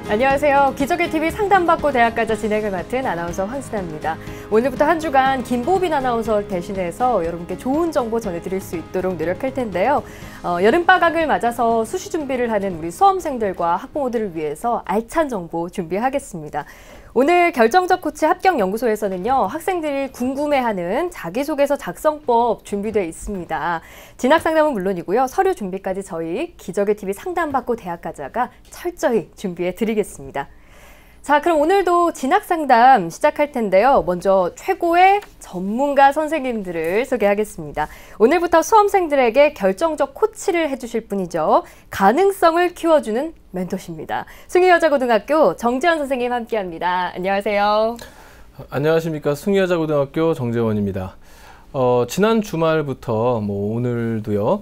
안녕하세요. 기적의 TV 상담받고 대학가자 진행을 맡은 아나운서 황신아입니다. 오늘부터 한 주간 김보빈 아나운서 대신해서 여러분께 좋은 정보 전해드릴 수 있도록 노력할 텐데요. 여름방학을 맞아서 수시 준비를 하는 우리 수험생들과 학부모들을 위해서 알찬 정보 준비하겠습니다. 오늘 결정적 코치 합격연구소에서는요, 학생들이 궁금해하는 자기소개서 작성법 준비되어 있습니다. 진학상담은 물론이고요, 서류 준비까지 저희 기적의 TV 상담받고 대학가자가 철저히 준비해 드리겠습니다. 자, 그럼 오늘도 진학상담 시작할 텐데요. 먼저 최고의 전문가 선생님들을 소개하겠습니다. 오늘부터 수험생들에게 결정적 코치를 해주실 분이죠. 가능성을 키워주는 멘토십니다. 숭일여자고등학교 정재원 선생님 함께합니다. 안녕하세요. 안녕하십니까. 숭일여자고등학교 정재원입니다. 지난 주말부터 오늘도요,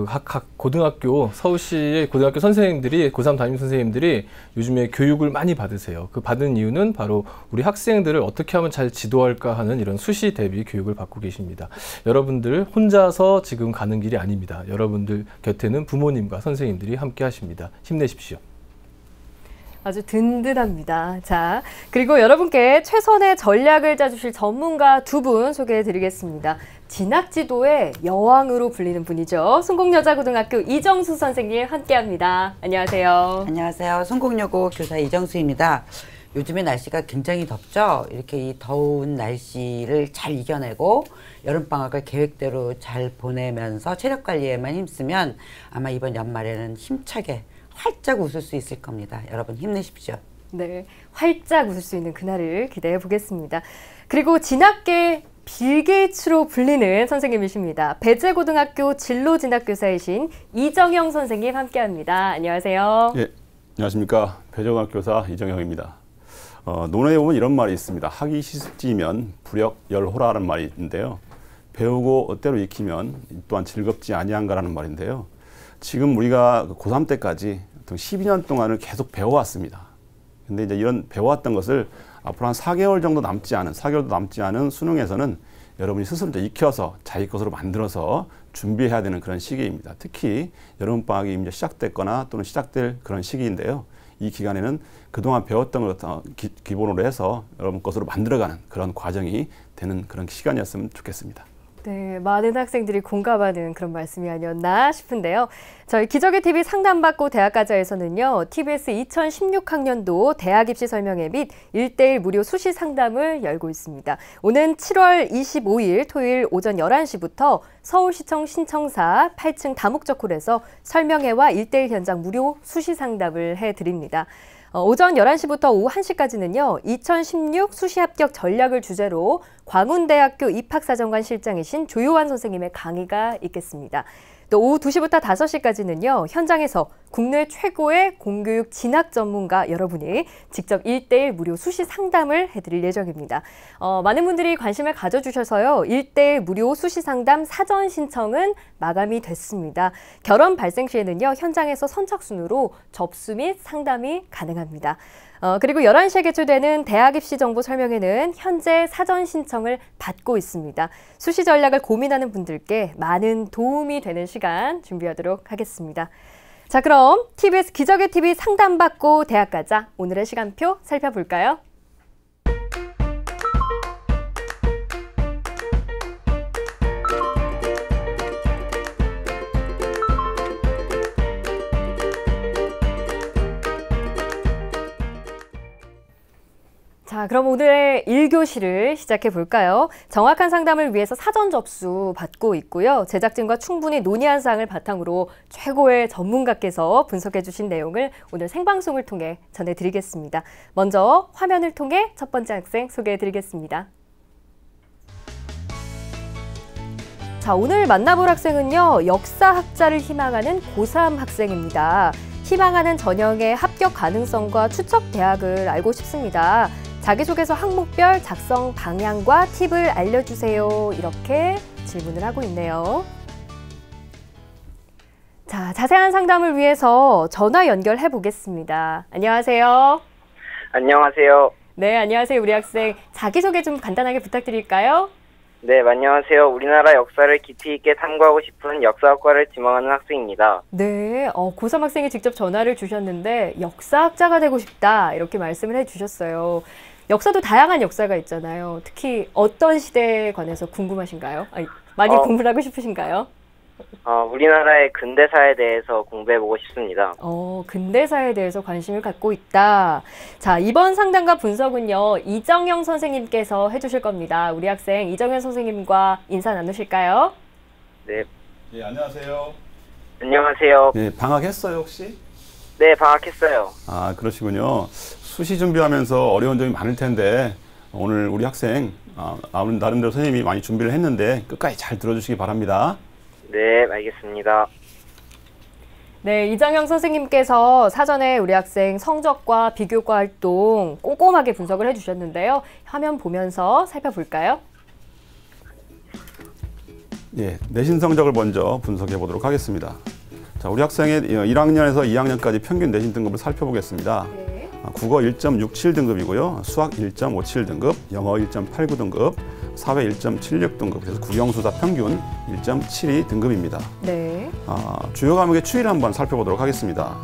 각 고등학교, 서울시의 고등학교 선생님들이, 고3 담임 선생님들이 요즘에 교육을 많이 받으세요. 그 받은 이유는 바로 우리 학생들을 어떻게 하면 잘 지도할까 하는 이런 수시 대비 교육을 받고 계십니다. 여러분들 혼자서 지금 가는 길이 아닙니다. 여러분들 곁에는 부모님과 선생님들이 함께 하십니다. 힘내십시오. 아주 든든합니다. 자, 그리고 여러분께 최선의 전략을 짜주실 전문가 두 분 소개해드리겠습니다. 진학지도의 여왕으로 불리는 분이죠. 순곡여자고등학교 이정수 선생님 함께합니다. 안녕하세요. 안녕하세요. 순곡여고 교사 이정수입니다. 요즘에 날씨가 굉장히 덥죠. 이렇게 이 더운 날씨를 잘 이겨내고 여름방학을 계획대로 잘 보내면서 체력 관리에만 힘쓰면 아마 이번 연말에는 힘차게 활짝 웃을 수 있을 겁니다. 여러분 힘내십시오. 네, 활짝 웃을 수 있는 그날을 기대해 보겠습니다. 그리고 진학계 빌 게이츠로 불리는 선생님이십니다. 배재고등학교 진로진학교사이신 이정영 선생님 함께합니다. 안녕하세요. 예, 안녕하십니까. 배재고등학교 교사 이정영입니다. 논어에 보면 이런 말이 있습니다. 하기 시습지면 불역열호라는 말이 있는데요. 배우고 때로 익히면 또한 즐겁지 아니한가라는 말인데요. 지금 우리가 고3 때까지 12년 동안을 계속 배워왔습니다. 근데 이제 이런 배워왔던 것을 앞으로 한 4개월 정도 남지 않은, 4개월도 남지 않은 수능에서는 여러분이 스스로 이제 익혀서 자기 것으로 만들어서 준비해야 되는 그런 시기입니다. 특히 여름방학이 이제 시작됐거나 또는 시작될 그런 시기인데요. 이 기간에는 그동안 배웠던 걸 기본으로 해서 여러분 것으로 만들어가는 그런 과정이 되는 그런 시간이었으면 좋겠습니다. 네, 많은 학생들이 공감하는 그런 말씀이 아니었나 싶은데요. 저희 기적의 TV 상담받고 대학가자에서는요, TBS 2016학년도 대학 입시 설명회 및 1:1 무료 수시 상담을 열고 있습니다. 오는 7월 25일 토요일 오전 11시부터 서울시청 신청사 8층 다목적홀에서 설명회와 1:1 현장 무료 수시 상담을 해드립니다. 오전 11시부터 오후 1시까지는요. 2016 수시 합격 전략을 주제로 광운대학교 입학사정관 실장이신 조요한 선생님의 강의가 있겠습니다. 또 오후 2시부터 5시까지는요. 현장에서 국내 최고의 공교육 진학 전문가 여러분이 직접 1:1 무료 수시 상담을 해드릴 예정입니다. 많은 분들이 관심을 가져주셔서요. 1:1 무료 수시 상담 사전 신청은 마감이 됐습니다. 결혼 발생 시에는요. 현장에서 선착순으로 접수 및 상담이 가능합니다. 그리고 11시에 개최되는 대학 입시 정보 설명회는 현재 사전 신청을 받고 있습니다. 수시 전략을 고민하는 분들께 많은 도움이 되는 시간 준비하도록 하겠습니다. 자, 그럼 TBS 기적의 TV 상담받고 대학가자 오늘의 시간표 살펴볼까요? 자, 그럼 오늘의 1교시를 시작해 볼까요? 정확한 상담을 위해서 사전 접수 받고 있고요. 제작진과 충분히 논의한 사항을 바탕으로 최고의 전문가께서 분석해 주신 내용을 오늘 생방송을 통해 전해드리겠습니다. 먼저 화면을 통해 첫 번째 학생 소개해 드리겠습니다. 자, 오늘 만나볼 학생은요. 역사학자를 희망하는 고3 학생입니다. 희망하는 전형의 합격 가능성과 추적 대학을 알고 싶습니다. 자기소개서 항목별 작성 방향과 팁을 알려주세요. 이렇게 질문을 하고 있네요. 자, 자세한 상담을 위해서 전화 연결해 보겠습니다. 안녕하세요. 안녕하세요. 네, 안녕하세요. 우리 학생 자기소개 좀 간단하게 부탁드릴까요? 네, 안녕하세요. 우리나라 역사를 깊이 있게 탐구하고 싶은 역사학과를 지망하는 학생입니다. 네, 고3 학생이 직접 전화를 주셨는데 역사학자가 되고 싶다 이렇게 말씀을 해주셨어요. 역사도 다양한 역사가 있잖아요. 특히 어떤 시대에 관해서 궁금하신가요? 아니, 많이 공부하고 싶으신가요? 우리나라의 근대사에 대해서 공부해보고 싶습니다. 근대사에 대해서 관심을 갖고 있다. 자, 이번 상담과 분석은요, 이정영 선생님께서 해주실 겁니다. 우리 학생 이정영 선생님과 인사 나누실까요? 네. 예, 안녕하세요. 안녕하세요. 예, 방학했어요, 혹시? 네, 방학했어요. 아, 그러시군요. 수시 준비하면서 어려운 점이 많을 텐데 오늘 우리 학생 나름대로 선생님이 많이 준비를 했는데 끝까지 잘 들어주시기 바랍니다. 네, 알겠습니다. 네, 이정영 선생님께서 사전에 우리 학생 성적과 비교과 활동 꼼꼼하게 분석을 해주셨는데요. 화면 보면서 살펴볼까요? 예, 내신 성적을 먼저 분석해 보도록 하겠습니다. 자, 우리 학생의 1학년에서 2학년까지 평균 내신 등급을 살펴보겠습니다. 네. 국어 1.67 등급이고요. 수학 1.57 등급, 영어 1.89 등급, 사회 1.76 등급, 그래서 국영수사 평균 1.72 등급입니다. 네. 주요 과목의 추이를 한번 살펴보도록 하겠습니다.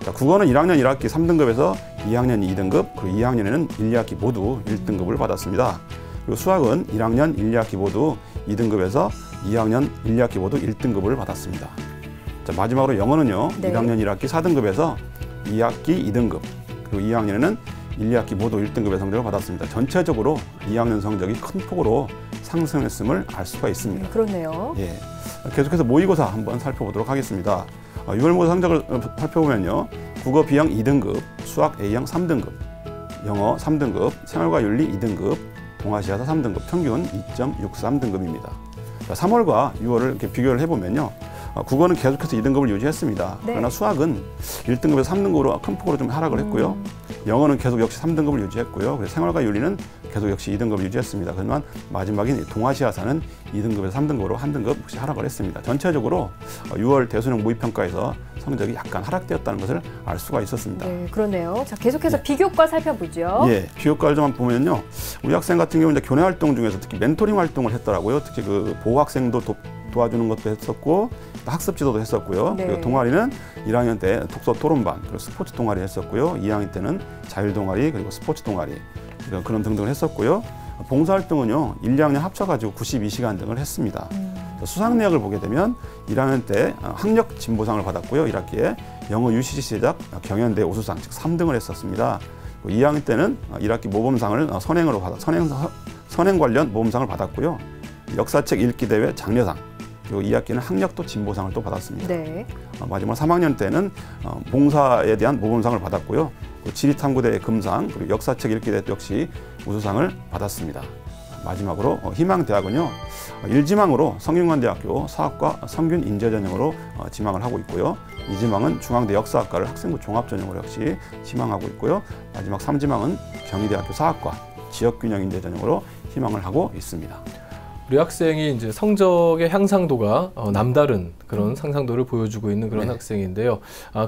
자, 국어는 1학년 1학기 3등급에서 2학년 2등급, 그리고 2학년에는 1, 2학기 모두 1등급을 받았습니다. 그리고 수학은 1학년 1, 2학기 모두 2등급에서 2학년 1, 2학기 모두 1등급을 받았습니다. 자, 마지막으로 영어는요. 네. 1학년 1학기 4등급에서 2학기 2등급, 그리고 2학년에는 1, 2학기 모두 1등급의 성적을 받았습니다. 전체적으로 2학년 성적이 큰 폭으로 상승했음을 알 수가 있습니다. 그렇네요. 예, 계속해서 모의고사 한번 살펴보도록 하겠습니다. 6월 모의고사 성적을 살펴보면요. 국어 B형 2등급, 수학 A형 3등급, 영어 3등급, 생활과 윤리 2등급, 동아시아사 3등급, 평균 2.63등급입니다. 3월과 6월을 이렇게 비교를 해보면요. 국어는 계속해서 2등급을 유지했습니다. 네. 그러나 수학은 1등급에서 3등급으로 큰 폭으로 좀 하락을 했고요. 영어는 계속 역시 3등급을 유지했고요. 그래서 생활과 윤리는 계속 역시 2등급을 유지했습니다. 그렇지만 마지막인 동아시아사는 2등급에서 3등급으로 한 등급 혹시 하락을 했습니다. 전체적으로 6월 대수능 모의평가에서 성적이 약간 하락되었다는 것을 알 수가 있었습니다. 네, 그러네요. 자, 계속해서 비교과 살펴보죠. 예, 비교과를 좀 보면요. 우리 학생 같은 경우는 교내 활동 중에서 특히 멘토링 활동을 했더라고요. 특히 그 보호학생도 도와주는 것도 했었고, 학습 지도도 했었고요. 네. 그리고 동아리는 1학년 때 독서 토론반, 그리고 스포츠 동아리 했었고요. 2학년 때는 자율 동아리, 그리고 스포츠 동아리, 그런 등등을 했었고요. 봉사활동은요, 1, 2학년 합쳐가지고 92시간 등을 했습니다. 수상 내역을 보게 되면 1학년 때 학력 진보상을 받았고요. 1학기에 영어 UCC 제작 경연대 우수상, 즉 3등을 했었습니다. 2학년 때는 1학기 모범상을 선행 관련 모범상을 받았고요. 역사책 읽기 대회 장려상, 그리고 2학기는 학력도 진보상을 또 받았습니다. 네. 마지막 3학년 때는 봉사에 대한 모범상을 받았고요. 지리탐구대회 금상, 그리고 역사책 읽기 대회 역시 우수상을 받았습니다. 마지막으로 희망대학은요, 1지망으로 성균관대학교 사학과 성균 인재전형으로 지망을 하고 있고요. 2지망은 중앙대 역사학과를 학생부 종합전형으로 역시 지망하고 있고요. 마지막 3지망은 경희대학교 사학과 지역균형 인재전형으로 희망을 하고 있습니다. 우리 학생이 이제 성적의 향상도가 남다른 그런 상상도를 보여주고 있는 그런 네. 학생인데요.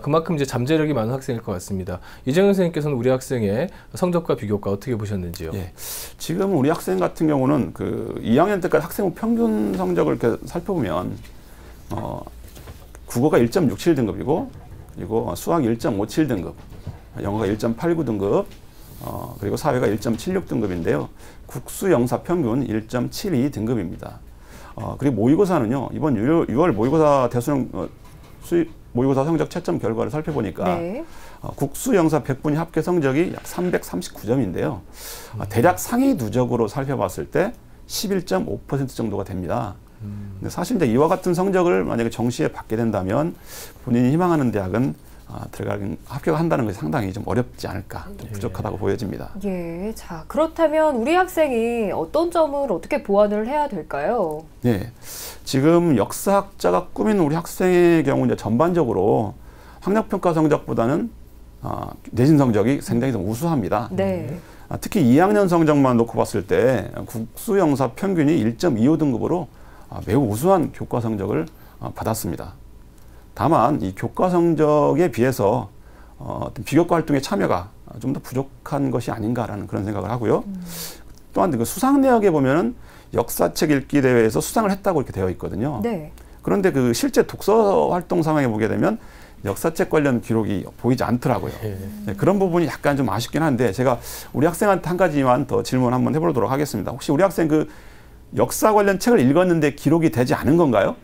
그만큼 이제 잠재력이 많은 학생일 것 같습니다. 이정현 선생님께서는 우리 학생의 성적과 비교과 어떻게 보셨는지요? 예. 지금 우리 학생 같은 경우는 그 2학년 때까지 학생부 평균 성적을 이렇게 살펴보면 국어가 1.67 등급이고, 그리고 수학이 1.57 등급, 영어가 1.89 등급, 그리고 사회가 1.76 등급인데요. 국수 영사 평균 1.72 등급입니다. 그리고 모의고사는요, 이번 6월 모의고사 대수능 수입 모의고사 성적 채점 결과를 살펴보니까 네. 국수 영사 100분위 합계 성적이 약 339점인데요. 대략 상위 누적으로 살펴봤을 때 11.5% 정도가 됩니다. 근데 사실 이제 이와 같은 성적을 만약에 정시에 받게 된다면 본인이 희망하는 대학은 합격한다는 것이 상당히 좀 어렵지 않을까, 좀 부족하다고 보여집니다. 예, 자, 그렇다면 우리 학생이 어떤 점을 어떻게 보완을 해야 될까요? 예, 지금 역사학자가 꾸민 우리 학생의 경우 이제 전반적으로 학력평가 성적보다는 내신 성적이 굉장히 좀 우수합니다. 네. 특히 2학년 성적만 놓고 봤을 때 국수영사 평균이 1.25 등급으로 매우 우수한 교과 성적을 받았습니다. 다만 이 교과 성적에 비해서 어떤 비교과 활동의 참여가 좀 더 부족한 것이 아닌가라는 그런 생각을 하고요. 또한 그 수상 내역에 보면은 역사책 읽기 대회에서 수상을 했다고 이렇게 되어 있거든요. 네. 그런데 그 실제 독서 활동 상황에 보게 되면 역사책 관련 기록이 보이지 않더라고요. 네, 그런 부분이 약간 좀 아쉽긴 한데 제가 우리 학생한테 한 가지만 더 질문 한번 해보도록 하겠습니다. 혹시 우리 학생 그 역사 관련 책을 읽었는데 기록이 되지 않은 건가요?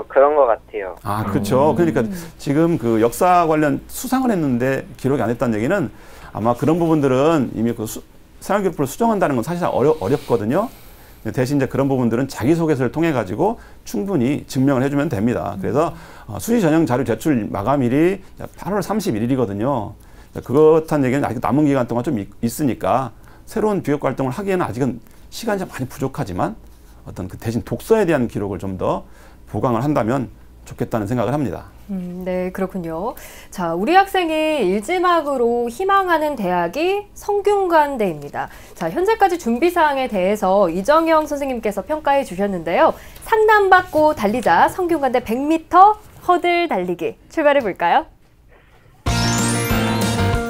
그런 것 같아요. 아, 그렇죠. 그러니까 지금 그 역사 관련 수상을 했는데 기록이 안 됐다는 얘기는 아마 그런 부분들은 이미 그 생활기록부를 수정한다는 건 사실 어렵거든요. 대신 이제 그런 부분들은 자기소개서를 통해 가지고 충분히 증명을 해주면 됩니다. 그래서 수시 전형 자료 제출 마감일이 8월 31일이거든요. 그렇다는 얘기는 아직 남은 기간 동안 좀 있으니까 새로운 비교과 활동을 하기에는 아직은 시간이 좀 많이 부족하지만 어떤 그 대신 독서에 대한 기록을 좀 더 보강을 한다면 좋겠다는 생각을 합니다. 네, 그렇군요. 자, 우리 학생이 일지망으로 희망하는 대학이 성균관대입니다. 자, 현재까지 준비사항에 대해서 이정영 선생님께서 평가해 주셨는데요. 상담받고 달리자 성균관대 100m 허들 달리기 출발해 볼까요?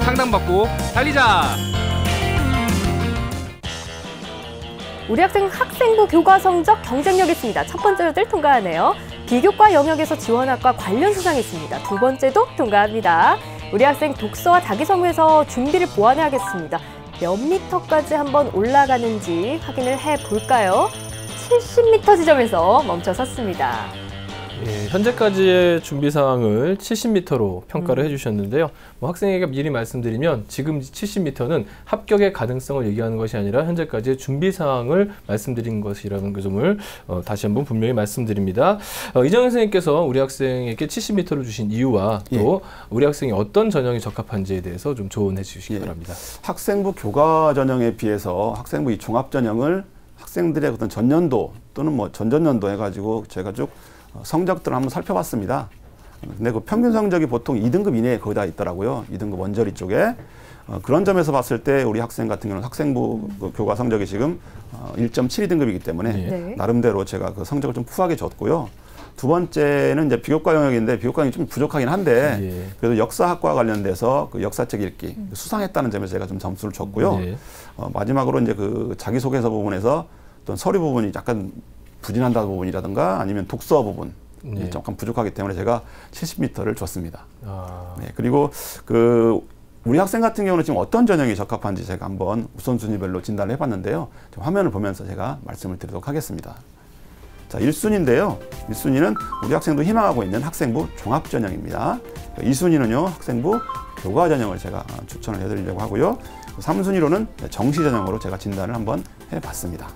상담받고 달리자! 우리 학생 학생부 교과 성적 경쟁력 있습니다. 첫 번째로들 통과하네요. 비교과 영역에서 지원학과 관련 수상이 있습니다. 두 번째도 통과합니다. 우리 학생 독서와 자기성에서 준비를 보완해야겠습니다. 몇 미터까지 한번 올라가는지 확인을 해볼까요? 70m 지점에서 멈춰 섰습니다. 예, 현재까지의 준비 사항을 70m로 평가를 해주셨는데요. 뭐 학생에게 미리 말씀드리면 지금 70m는 합격의 가능성을 얘기하는 것이 아니라 현재까지의 준비 사항을 말씀드린 것이라는 그 점을 다시 한번 분명히 말씀드립니다. 이정현 선생님께서 우리 학생에게 70m를 주신 이유와 또 우리 학생이 어떤 전형이 적합한지에 대해서 좀 조언해 주시기 바랍니다. 학생부 교과 전형에 비해서 학생부 이 종합 전형을 학생들의 어떤 전년도 또는 뭐 전전년도 해가지고 제가 쭉 성적들을 한번 살펴봤습니다. 근데 그 평균 성적이 보통 2등급 이내에 거의 다 있더라고요. 2등급 원저리 쪽에. 그런 점에서 봤을 때 우리 학생 같은 경우는 학생부 그 교과 성적이 지금 1.72등급이기 때문에 나름대로 제가 그 성적을 좀 후하게 줬고요. 두 번째는 이제 비교과 영역인데 비교과 영역이 좀 부족하긴 한데 그래도 역사학과 관련돼서 그 역사책 읽기 수상했다는 점에서 제가 좀 점수를 줬고요. 마지막으로 이제 그 자기소개서 부분에서 어떤 서류 부분이 약간 부진한다는 부분이라든가 아니면 독서 부분 조금 부족하기 때문에 제가 70m를 줬습니다. 네, 그리고 그 우리 학생 같은 경우는 지금 어떤 전형이 적합한지 제가 한번 우선순위별로 진단을 해봤는데요. 화면을 보면서 제가 말씀을 드리도록 하겠습니다. 자, 1순위인데요. 1순위는 우리 학생도 희망하고 있는 학생부 종합 전형입니다. 2순위는요, 학생부 교과 전형을 제가 추천을 해드리려고 하고요. 3순위로는 정시 전형으로 제가 진단을 한번 해봤습니다.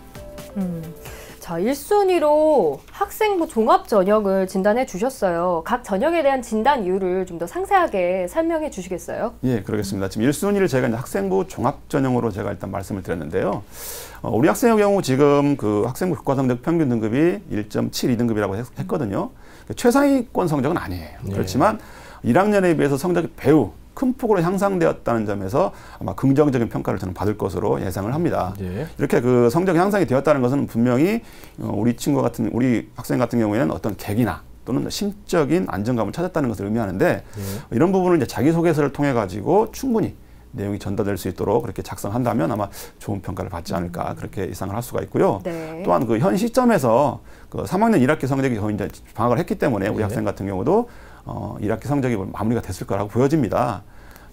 자, 1순위로 학생부 종합 전형을 진단해 주셨어요. 각 전형에 대한 진단 이유를 좀 더 상세하게 설명해 주시겠어요? 예, 그러겠습니다. 지금 1순위를 제가 이제 학생부 종합 전형으로 제가 일단 말씀을 드렸는데요. 우리 학생의 경우 지금 그 학생부 교과 성적 평균 등급이 1.72등급이라고 했거든요. 최상위권 성적은 아니에요. 그렇지만 1학년에 비해서 성적이 매우 큰 폭으로 향상되었다는 점에서 아마 긍정적인 평가를 저는 받을 것으로 예상을 합니다. 이렇게 그 성적 향상이 되었다는 것은 분명히 우리 학생 같은 경우에는 어떤 계기나 또는 심적인 안정감을 찾았다는 것을 의미하는데 이런 부분을 이제 자기소개서를 통해 가지고 충분히 내용이 전달될 수 있도록 그렇게 작성한다면 아마 좋은 평가를 받지 않을까 그렇게 예상을 할 수가 있고요. 또한 그 현 시점에서 그 3학년 1학기 성적이 거의 이제 방학을 했기 때문에 우리 학생 같은 경우도 1학기 성적이 마무리가 됐을 거라고 보여집니다.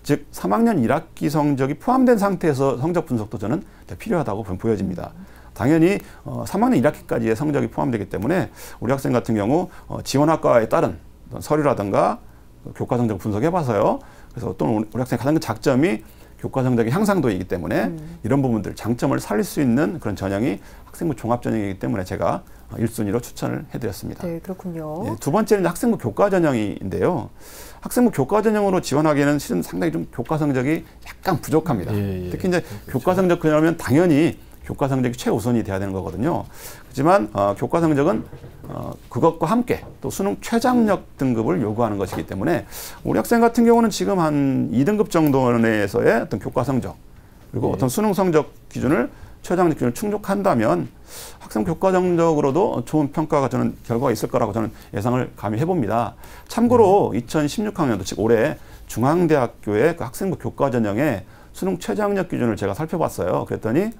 즉 3학년 1학기 성적이 포함된 상태에서 성적 분석도 저는 필요하다고 보여집니다. 당연히 3학년 1학기까지의 성적이 포함되기 때문에 우리 학생 같은 경우 지원학과에 따른 서류라든가 교과 성적 분석해봐서요. 그래서 또 우리 학생의 가장 큰 장점이 교과 성적의 향상도이기 때문에 이런 부분들 장점을 살릴 수 있는 그런 전형이 학생부 종합 전형이기 때문에 제가 1순위로 추천을 해드렸습니다. 네, 그렇군요. 예, 두 번째는 학생부 교과 전형인데요. 학생부 교과 전형으로 지원하기에는 실은 상당히 좀 교과 성적이 약간 부족합니다. 특히 이제 교과 성적 그러면 당연히 교과 성적이 최우선이 돼야 되는 거거든요. 하지만 교과 성적은 그것과 함께 또 수능 최장력 등급을 요구하는 것이기 때문에 우리 학생 같은 경우는 지금 한 2등급 정도 내에서의 어떤 교과 성적 그리고 어떤 수능 성적 기준을 최장력 기준을 충족한다면 학생 교과 성적으로도 좋은 평가가 저는 결과가 있을 거라고 저는 예상을 감히 해봅니다. 참고로 2016학년도 즉 올해 중앙대학교의 그 학생부 교과 전형의 수능 최장력 기준을 제가 살펴봤어요. 그랬더니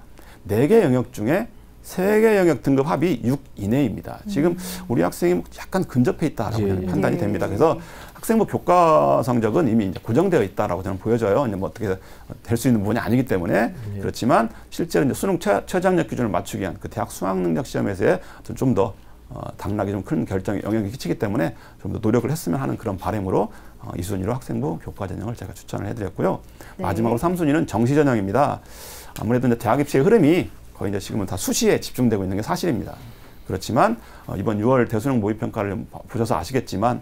4개 영역 중에 세개 영역 등급 합이 6 이내입니다. 지금 우리 학생이 약간 근접해 있다라고 예. 판단이 됩니다. 그래서 학생부 교과 성적은 이미 이제 고정되어 있다라고 저는 보여져요. 이제 뭐 어떻게 될 수 있는 부분이 아니기 때문에 그렇지만 실제로 이제 수능 최저학력 기준을 맞추기 위한 그 대학 수학능력 시험에서의 좀 더 당락이 좀 큰 결정 영향이 끼치기 때문에 좀 더 노력을 했으면 하는 그런 바람으로 2순위로 학생부 교과 전형을 제가 추천을 해드렸고요. 네. 마지막으로 3순위는 정시 전형입니다. 아무래도 이제 대학 입시의 흐름이 거의 이제 지금은 다 수시에 집중되고 있는 게 사실입니다. 그렇지만 이번 6월 대수능 모의평가를 보셔서 아시겠지만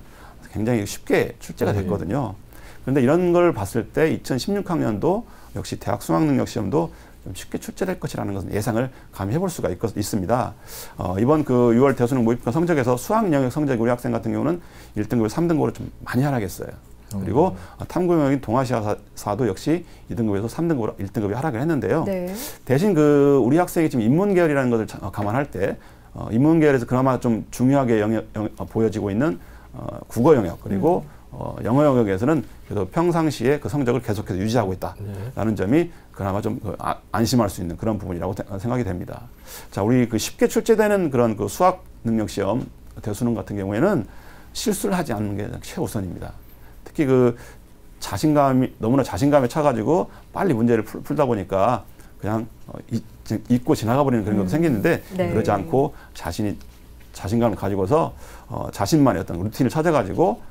굉장히 쉽게 출제가 됐거든요. 그런데 이런 걸 봤을 때 2016학년도 역시 대학 수학능력 시험도 좀 쉽게 출제될 것이라는 것은 예상을 감히 해볼 수가 있습니다. 이번 그 6월 대수능 모의평가 성적에서 수학 영역 성적이 우리 학생 같은 경우는 1등급에서 3등급으로 좀 많이 하락했어요. 그리고 탐구 영역인 동아시아사도 역시 2등급에서 3등급으로 1등급이 하락을 했는데요. 네. 대신 그 우리 학생이 지금 인문계열이라는 것을 감안할 때 인문계열에서 그나마 좀 중요하게 보여지고 있는 국어 영역 그리고 영어 영역에서는 그래도 평상시에 그 성적을 계속해서 유지하고 있다라는 점이 그나마 좀 안심할 수 있는 그런 부분이라고 생각이 됩니다. 자, 우리 그 쉽게 출제되는 그런 그 수학 능력 시험 대수능 같은 경우에는 실수를 하지 않는 게 최우선입니다. 특히 그 너무나 자신감에 차가지고 빨리 문제를 풀다 보니까 그냥 잊고 지나가 버리는 그런 것도 생기는데 네. 그러지 않고 자신감을 가지고서 자신만의 어떤 루틴을 찾아가지고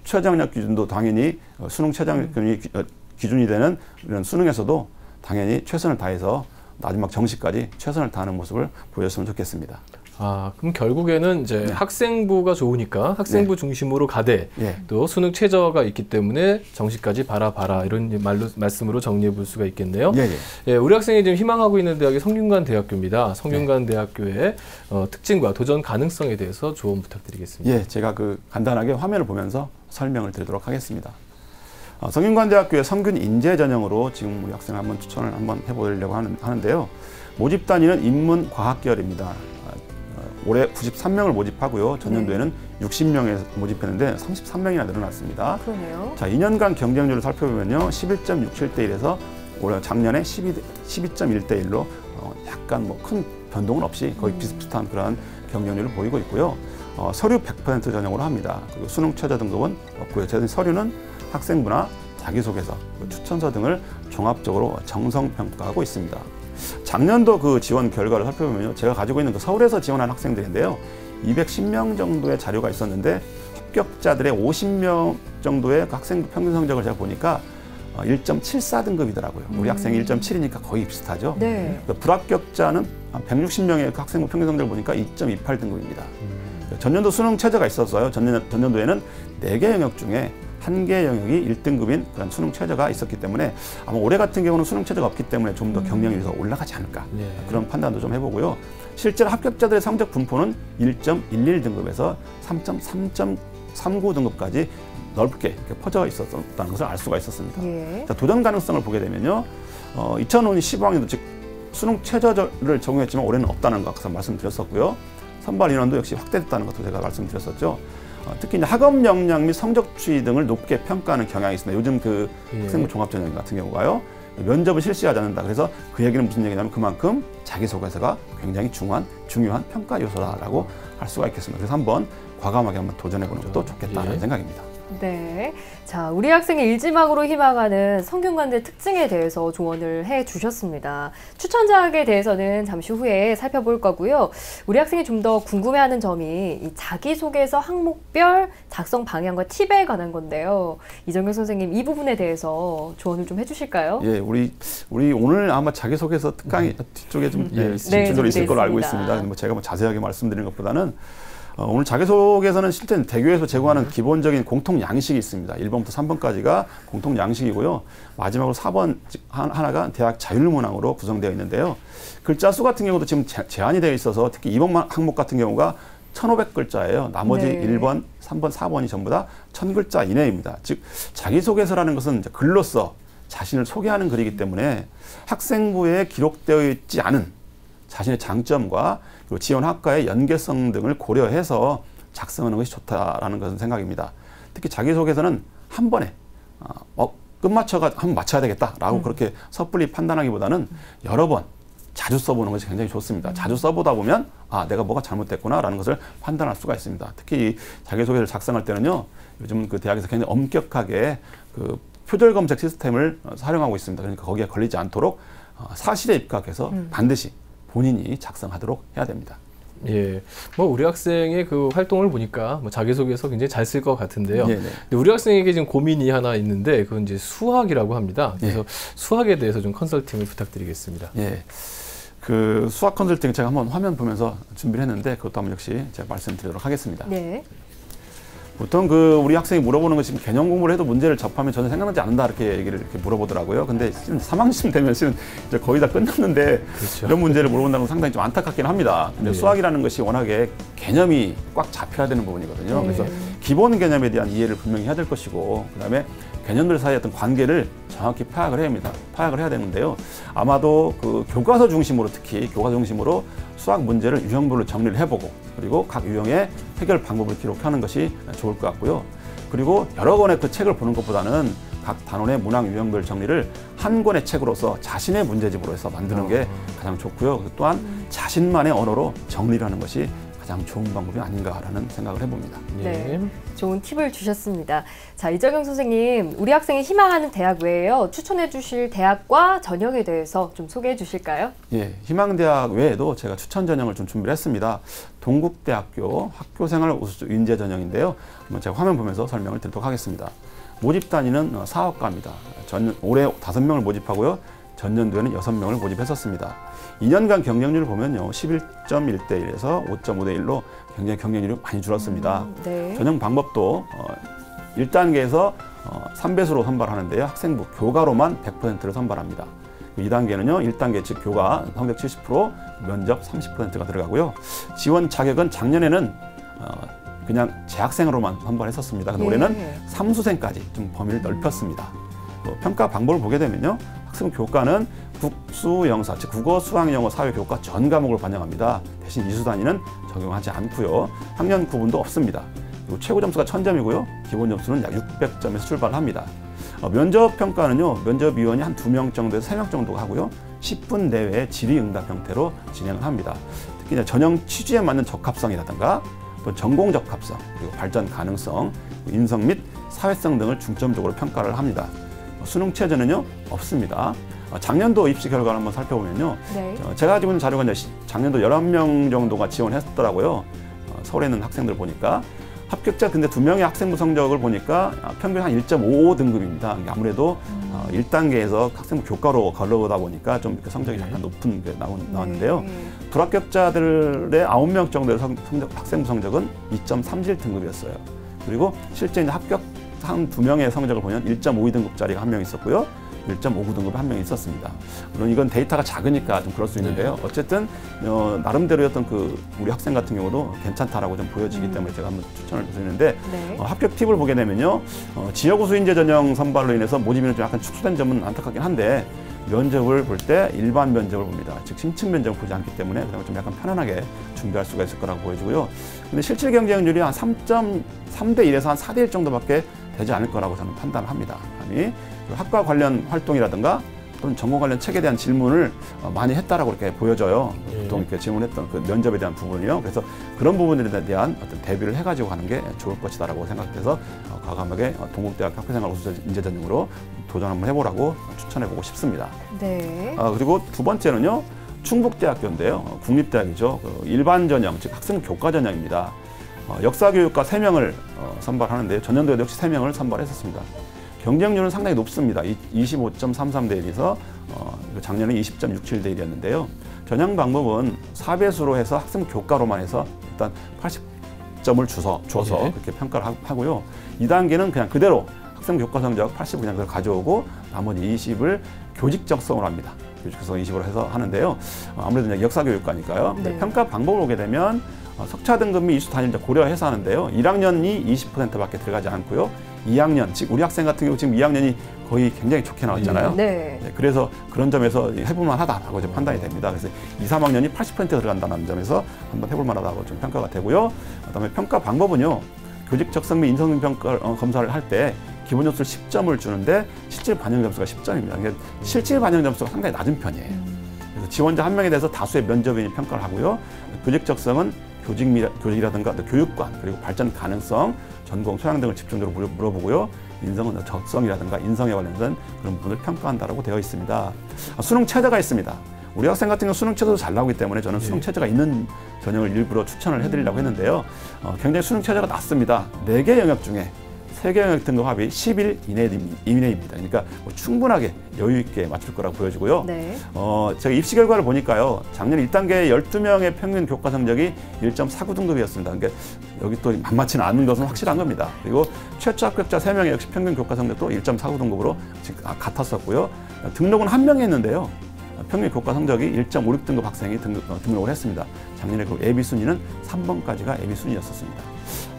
최저학력 기준도 당연히 수능 최저학력 기준이 되는 이런 수능에서도 당연히 최선을 다해서 마지막 정시까지 최선을 다하는 모습을 보였으면 좋겠습니다. 그럼 결국에는 이제 학생부가 좋으니까 학생부 중심으로 가되 또 수능 최저가 있기 때문에 정시까지 봐라 이런 말씀으로 정리해 볼 수가 있겠네요. 예, 우리 학생이 지금 희망하고 있는 대학이 성균관대학교입니다. 성균관대학교의 특징과 도전 가능성에 대해서 조언 부탁드리겠습니다. 예, 제가 그 간단하게 화면을 보면서 설명을 드리도록 하겠습니다. 성균관대학교의 성균 인재 전형으로 지금 우리 학생 한번 추천을 한번 해보려고 하는데요. 모집 단위는 인문 과학 계열입니다. 올해 93명을 모집하고요. 전년도에는 60명에 모집했는데 33명이나 늘어났습니다. 그러네요. 자, 2년간 경쟁률을 살펴보면요. 11.67대 1에서 올해 작년에 12.1대 1로 약간 뭐 큰 변동은 없이 거의 비슷비슷한 그런 경쟁률을 보이고 있고요. 서류 100% 전형으로 합니다. 그리고 수능 최저 등급은 없고요. 서류는 학생부나 자기소개서, 추천서 등을 종합적으로 정성평가하고 있습니다. 작년도 그 지원 결과를 살펴보면요. 제가 가지고 있는 그 서울에서 지원한 학생들인데요. 210명 정도의 자료가 있었는데 합격자들의 50명 정도의 그 학생 평균 성적을 제가 보니까 1.74등급이더라고요. 우리 학생이 1.7이니까 거의 비슷하죠. 네. 불합격자는 160명의 그 학생부 평균 성적을 보니까 2.28등급입니다. 전년도 수능 최저가 있었어요. 전년도에는 4개 영역 중에 1개 영역이 1등급인 그런 수능 최저가 있었기 때문에 아마 올해 같은 경우는 수능 최저가 없기 때문에 좀 더 경쟁률이 더 올라가지 않을까 그런 판단도 좀 해보고요. 실제로 합격자들의 성적 분포는 1.11등급에서 3.39등급까지 넓게 이렇게 퍼져 있었다는 것을 알 수가 있었습니다. 자, 도전 가능성을 보게 되면요. 2015학년도 즉 수능 최저를 적용했지만 올해는 없다는 것 아까 말씀드렸었고요. 선발 인원도 역시 확대됐다는 것도 제가 말씀드렸었죠. 특히 이제 학업 역량 및 성적 추이 등을 높게 평가하는 경향이 있습니다. 요즘 그 학생부 종합전형 같은 경우가요. 면접을 실시하지 않는다. 그래서 그 얘기는 무슨 얘기냐면 그만큼 자기소개서가 굉장히 중요한 평가 요소다라고 할 수가 있겠습니다. 그래서 한번 과감하게 한번 도전해보는 것도 좋겠다는 생각입니다. 네. 자, 우리 학생의 일지망으로 희망하는 성균관대 특징에 대해서 조언을 해 주셨습니다. 추천작에 대해서는 잠시 후에 살펴볼 거고요. 우리 학생이 좀 더 궁금해하는 점이 이 자기소개서 항목별 작성 방향과 팁에 관한 건데요. 이정현 선생님, 이 부분에 대해서 조언을 좀 해주실까요? 예, 우리 오늘 아마 자기소개서 특강이 뒤쪽에 좀 집중적으로 있을 걸로 알고 있습니다. 뭐 제가 뭐 자세하게 말씀드리는 것보다는 오늘 자기소개서는 실제 대교에서 제공하는 기본적인 공통 양식이 있습니다. 1번부터 3번까지가 공통 양식이고요. 마지막으로 4번 하나가 대학 자율문항으로 구성되어 있는데요. 글자 수 같은 경우도 지금 제한이 되어 있어서 특히 2번 항목 같은 경우가 1,500글자예요. 나머지 1번, 3번, 4번이 전부 다 1,000글자 이내입니다. 즉 자기소개서라는 것은 이제 글로써 자신을 소개하는 글이기 때문에 학생부에 기록되어 있지 않은 자신의 장점과 그리고 지원 학과의 연계성 등을 고려해서 작성하는 것이 좋다라는 것은 생각입니다. 특히 자기소개서는 한 번에 끝마쳐가 한번 맞춰야 되겠다라고 그렇게 섣불리 판단하기보다는 여러 번 자주 써보는 것이 굉장히 좋습니다. 자주 써보다 보면 내가 뭐가 잘못됐구나라는 것을 판단할 수가 있습니다. 특히 자기소개를 작성할 때는요. 요즘 그 대학에서 굉장히 엄격하게 그 표절 검색 시스템을 사용하고 있습니다. 그러니까 거기에 걸리지 않도록 사실에 입각해서 반드시 본인이 작성하도록 해야 됩니다. 예, 뭐 우리 학생의 그 활동을 보니까 뭐 자기소개서 굉장히 잘 쓸 것 같은데요. 네네. 근데 우리 학생에게 지금 고민이 하나 있는데 그건 이제 수학이라고 합니다. 그래서 수학에 대해서 좀 컨설팅을 부탁드리겠습니다. 예, 그 수학 컨설팅 제가 한번 화면 보면서 준비를 했는데 그것도 한번 역시 제가 말씀드리도록 하겠습니다. 네. 보통 그 우리 학생이 물어보는 것이 개념 공부를 해도 문제를 접하면 전혀 생각나지 않는다 이렇게 얘기를 이렇게 물어보더라고요. 근데 지금 3학년쯤 되면 지금 이제 거의 다 끝났는데 그렇죠. 이런 문제를 물어본다는 건 상당히 좀 안타깝긴 합니다. 근데 네. 수학이라는 것이 워낙에 개념이 꽉 잡혀야 되는 부분이거든요. 네. 그래서 기본 개념에 대한 이해를 분명히 해야 될 것이고 그다음에 개념들 사이의 어떤 관계를 정확히 파악을 해야 합니다. 파악을 해야 되는데요. 아마도 그 교과서 중심으로 특히 교과서 중심으로 수학 문제를 유형별로 정리를 해보고 그리고 각 유형의 해결 방법을 기록하는 것이 좋을 것 같고요. 그리고 여러 권의 그 책을 보는 것보다는 각 단원의 문항 유형별 정리를 한 권의 책으로서 자신의 문제집으로 해서 만드는 게 가장 좋고요. 또한 자신만의 언어로 정리를 하는 것이 가장 좋은 방법이 아닌가라는 생각을 해봅니다. 네, 좋은 팁을 주셨습니다. 자, 이정영 선생님, 우리 학생이 희망하는 대학 외에요. 추천해 주실 대학과 전형에 대해서 좀 소개해 주실까요? 예, 희망대학 외에도 제가 추천 전형을 좀 준비를 했습니다. 동국대학교 학교생활 우수 인재 전형인데요. 한번 제가 화면 보면서 설명을 드리도록 하겠습니다. 모집 단위는 사업과입니다. 올해 5명을 모집하고요. 전년도에는 6명을 모집했었습니다. 2년간 경쟁률을 보면요. 11.1대 1에서 5.5대 1로 굉장히 경쟁률이 많이 줄었습니다. 네. 전형 방법도 1단계에서 3배수로 선발하는데요. 학생부 교과로만 100%를 선발합니다. 2단계는요. 1단계 즉 교과 성적 70%, 면접 30%가 들어가고요. 지원 자격은 작년에는 그냥 재학생으로만 선발했었습니다. 근데 올해는 삼수생까지 좀 범위를 넓혔습니다. 평가 방법을 보게 되면요. 학생 교과는 국수, 영사, 즉 국어, 수학, 영어, 사회, 교과 전 과목을 반영합니다. 대신 이수 단위는 적용하지 않고요. 학년 구분도 없습니다. 그리고 최고 점수가 1000점이고요. 기본 점수는 약 600점에서 출발을 합니다. 면접 평가는요. 면접위원이 한 2명 정도에서 3명 정도가 하고요. 10분 내외의 질의응답 형태로 진행을 합니다. 특히 전형 취지에 맞는 적합성이라든가 또 전공 적합성, 그리고 발전 가능성, 인성 및 사회성 등을 중점적으로 평가를 합니다. 수능 체제는요 없습니다. 작년도 입시 결과를 한번 살펴보면요. 네. 제가 가지고 있는 자료가 이제 작년도 11명 정도가 지원했더라고요. 서울에 있는 학생들 보니까. 합격자 근데 2명의 학생부 성적을 보니까 평균 한 1.55 등급입니다. 아무래도 1단계에서 학생부 교과로 걸러오다 보니까 좀 이렇게 성적이 약간 높은 게 나왔는데요. 불합격자들의 9명 정도의 학생부 성적은 2.37 등급이었어요. 그리고 실제 이제 합격 한 2명의 성적을 보면 1.52등급짜리가 한 명 있었고요. 1.59등급이 한 명 있었습니다. 물론 이건 데이터가 작으니까 좀 그럴 수 있는데요. 어쨌든 나름대로의 어떤 그 우리 학생 같은 경우도 괜찮다라고 좀 보여지기 때문에 제가 한번 추천을 드리는데 합격 팁을 보게 되면요. 지역 우수 인재 전형 선발로 인해서 모집인은 좀 약간 축소된 점은 안타깝긴 한데 면접을 볼 때 일반 면접을 봅니다. 즉 심층 면접을 보지 않기 때문에 그다음에 좀 약간 편안하게 준비할 수가 있을 거라고 보여지고요. 근데 실질 경쟁률이 한 3.3대 1에서 한 4대 1 정도밖에 되지 않을 거라고 저는 판단을 합니다. 감히 학과 관련 활동이라든가 또는 전공 관련 책에 대한 질문을 많이 했다라고 이렇게 보여져요. 보통 이렇게 질문했던 그 면접에 대한 부분이요. 그래서 그런 부분들에 대한 어떤 대비를 해가지고 하는 게 좋을 것이다라고 생각돼서 과감하게 동국대학 학교생활 우수 인재 전형으로 도전 한번 해보라고 추천해보고 싶습니다. 네. 그리고 두 번째는요. 충북대학교인데요. 국립대학이죠. 일반 전형, 즉 학생 교과 전형입니다. 역사교육과 3명을 선발하는데요. 전년도에도 역시 3명을 선발했었습니다. 경쟁률은 상당히 높습니다. 25.33대 1에서 작년에 20.67대 1이었는데요. 전형 방법은 4배수로 해서 학생 교과로만 해서 일단 80점을 줘서 그렇게 평가를 하고요. 2단계는 그냥 그대로 학생 교과 성적 80을 그냥 가져오고 나머지 20을 교직 적성으로 합니다. 교직 적성 20으로 해서 하는데요. 아무래도 역사교육과니까요. 네. 평가 방법을 보게 되면 석차 등급 및 이수 단위를 고려해서 하는데요. 1학년이 20%밖에 들어가지 않고요. 2학년, 즉 우리 학생 같은 경우 지금 2학년이 거의 굉장히 좋게 나왔잖아요. 네. 네, 그래서 그런 점에서 해볼만 하다라고 이제 판단이 됩니다. 그래서 2, 3학년이 80% 들어간다는 점에서 한번 해볼만 하다고 좀 평가가 되고요. 그다음에 평가 방법은요. 교직 적성 및 인성 평가 검사를 할 때 기본 점수를 10점을 주는데 실질 반영 점수가 10점입니다. 그러니까 실질 반영 점수가 상당히 낮은 편이에요. 그래서 지원자 한 명에 대해서 다수의 면접인이 평가를 하고요. 교직 적성은 교직이라든가 교육관, 그리고 발전 가능성, 전공 소양 등을 집중적으로 물어보고요. 인성은 적성이라든가 인성에 관련된 그런 부분을 평가한다라고 되어 있습니다. 수능 체제가 있습니다. 우리 학생 같은 경우 수능 체제도 잘 나오기 때문에 저는 수능 체제가 있는 전형을 일부러 추천을 해드리려고 했는데요. 굉장히 수능 체제가 낮습니다. 4개 영역 중에 3개 영역 등급 합이 10일 이내입니다. 그러니까 뭐 충분하게 여유 있게 맞출 거라고 보여지고요. 네. 제가 입시 결과를 보니까요. 작년 1단계 12명의 평균 교과 성적이 1.49등급이었습니다. 그러니까 여기 또 만만치는 않은 것은 확실한 겁니다. 그리고 최초 합격자 3명의 역시 평균 교과 성적도 1.49등급으로 같았었고요. 등록은 1명이 했는데요. 평균 교과 성적이 1.56등급 학생이 등록을 했습니다. 작년에 그 예비 순위는 3번까지가 예비 순위였었습니다.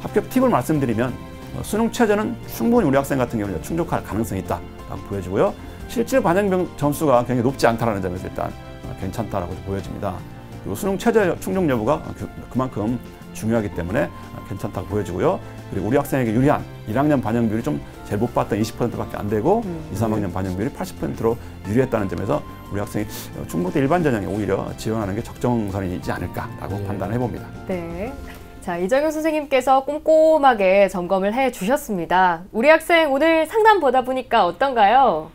합격 팁을 말씀드리면 수능 체제는 충분히 우리 학생 같은 경우는 충족할 가능성이 있다라고 보여지고요. 실질 반영 점수가 굉장히 높지 않다는 점에서 일단 괜찮다라고 보여집니다. 그리고 수능 체제 충족 여부가 그만큼 중요하기 때문에 괜찮다고 보여지고요. 그리고 우리 학생에게 유리한 1학년 반영 비율이 좀 제일 못 봤던 20%밖에 안 되고 2, 3학년 반영 비율이 80%로 유리했다는 점에서 우리 학생이 충북대 일반 전형에 오히려 지원하는 게 적정선이지 않을까라고 판단을 해봅니다. 네. 자, 이정효 선생님께서 꼼꼼하게 점검을 해주셨습니다. 우리 학생 오늘 상담 보다 보니까 어떤가요?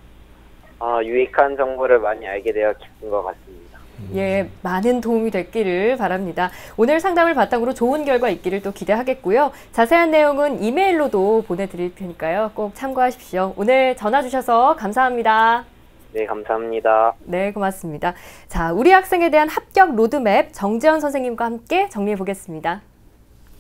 유익한 정보를 많이 알게 되어 기쁜 것 같습니다. 예, 많은 도움이 됐기를 바랍니다. 오늘 상담을 바탕으로 좋은 결과 있기를 또 기대하겠고요. 자세한 내용은 이메일로도 보내드릴 테니까요. 꼭 참고하십시오. 오늘 전화 주셔서 감사합니다. 네, 감사합니다. 네, 고맙습니다. 자, 우리 학생에 대한 합격 로드맵 정재원 선생님과 함께 정리해 보겠습니다.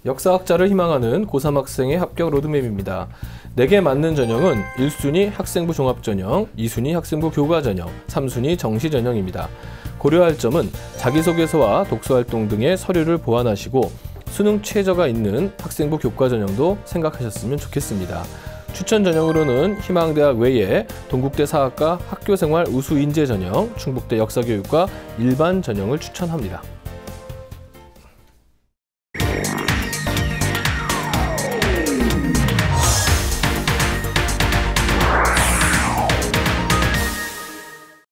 역사학자를 희망하는 고3 학생의 합격 로드맵입니다. 4개 맞는 전형은 1순위 학생부 종합전형, 2순위 학생부 교과전형, 3순위 정시전형입니다. 고려할 점은 자기소개서와 독서활동 등의 서류를 보완하시고 수능 최저가 있는 학생부 교과전형도 생각하셨으면 좋겠습니다. 추천 전형으로는 희망대학 외에 동국대 사학과 학교생활 우수인재 전형, 충북대 역사교육과 일반 전형을 추천합니다.